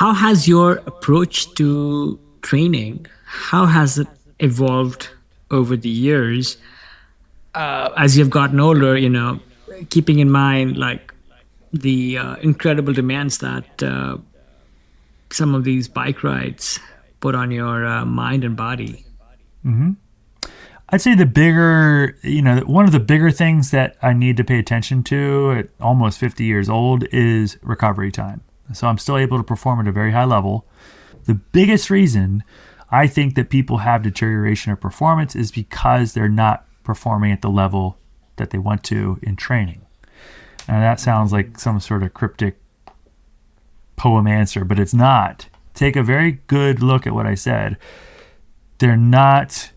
how has your approach to training, how has it evolved over the years as you've gotten older, keeping in mind like the incredible demands that some of these bike rides put on your mind and body? I'd say the bigger, one of the bigger things that I need to pay attention to at almost 50 years old is recovery time. So I'm still able to perform at a very high level. The biggest reason I think that people have deterioration of performance is because they're not performing at the level that they want to in training. And that sounds like some sort of cryptic poem answer, but it's not. Take a very good look at what I said. They're not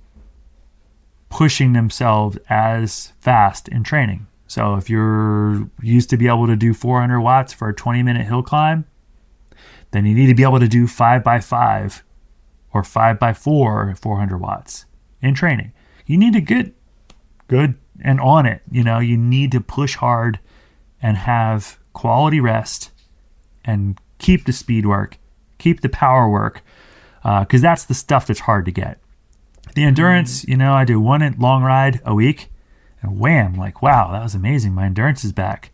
pushing themselves as fast in training. So if you're used to be able to do 400 watts for a 20-minute hill climb, then you need to be able to do 5x5 or 5x4 400 watts in training. You need to get good and on it. You need to push hard and have quality rest and keep the speed work, keep the power work, because that's the stuff that's hard to get. The endurance, I do one long ride a week, and wham, like, wow, that was amazing. My endurance is back.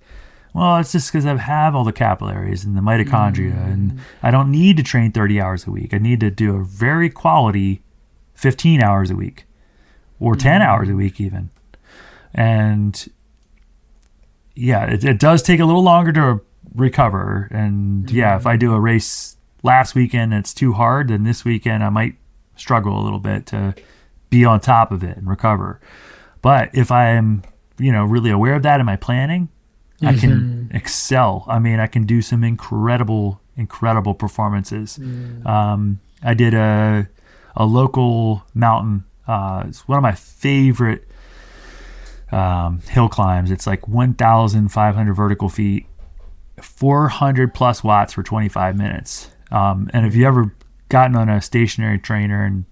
Well, it's just because I have all the capillaries and the mitochondria, and I don't need to train 30 hours a week. I need to do a very quality 15 hours a week or 10 hours a week even. And yeah, it does take a little longer to recover. And yeah, if I do a race last weekend and it's too hard, then this weekend I might struggle a little bit to be on top of it and recover. But if I am, really aware of that in my planning, I can excel. I mean, I can do some incredible performances. I did a local mountain. It's one of my favorite hill climbs. It's like 1,500 vertical feet, 400 plus watts for 25 minutes. And if you ever gotten on a stationary trainer and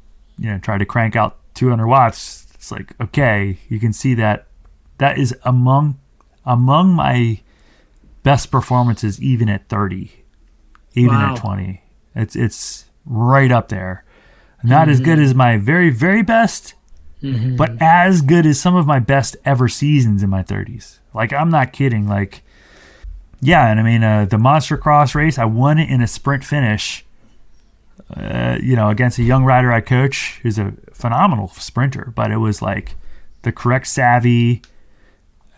tried to crank out 200 watts, it's like, okay, you can see that is among my best performances, even at 30, even at 20. It's right up there. Not as good as my very, very best, but as good as some of my best ever seasons in my 30s. Like, I'm not kidding. Like, yeah, and I mean, the Monster Cross race, I won it in a sprint finish, against a young rider I coach who's a phenomenal sprinter, but it was like the correct savvy,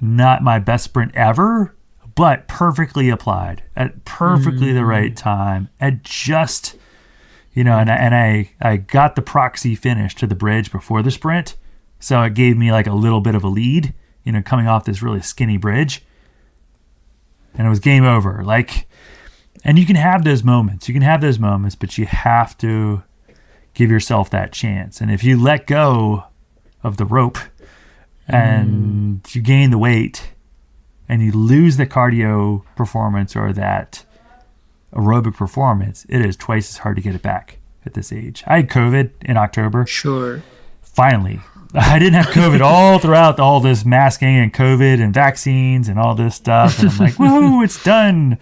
not my best sprint ever, but perfectly applied at perfectly the right time at just, and I got the proxy finish to the bridge before the sprint. So it gave me like a little bit of a lead, coming off this really skinny bridge, and it was game over. Like, and you can have those moments, but you have to give yourself that chance. And if you let go of the rope and you gain the weight and you lose the cardio performance or that aerobic performance, it is twice as hard to get it back at this age. I had COVID in October. Sure. Finally. I didn't have COVID all throughout all this masking and COVID and vaccines and all this stuff. And I'm like, woohoo, it's done.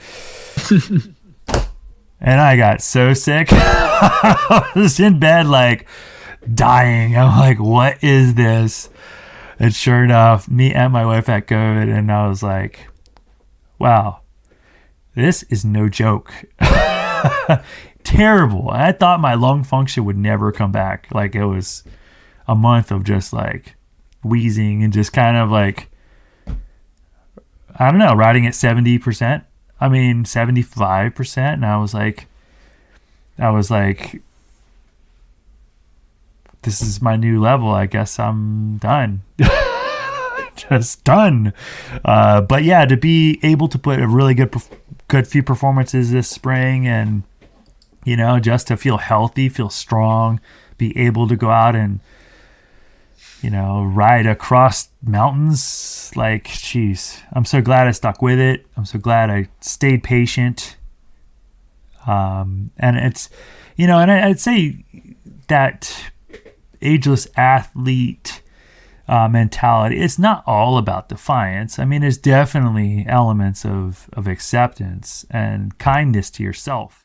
And I got so sick. I was in bed like dying. I'm like, what is this? And sure enough, me and my wife had COVID, and I was like, wow, this is no joke. Terrible. I thought my lung function would never come back. Like, it was a month of just like wheezing and just kind of like, I don't know, riding at 70%. I mean, 75%. And I was like, this is my new level. I guess I'm done. Just done. But yeah, to be able to put a really good few performances this spring and, just to feel healthy, feel strong, be able to go out and, ride across mountains. Like, geez, I'm so glad I stuck with it. I'm so glad I stayed patient. And it's, and I'd say that ageless athlete mentality, it's not all about defiance. I mean, there's definitely elements of acceptance and kindness to yourself.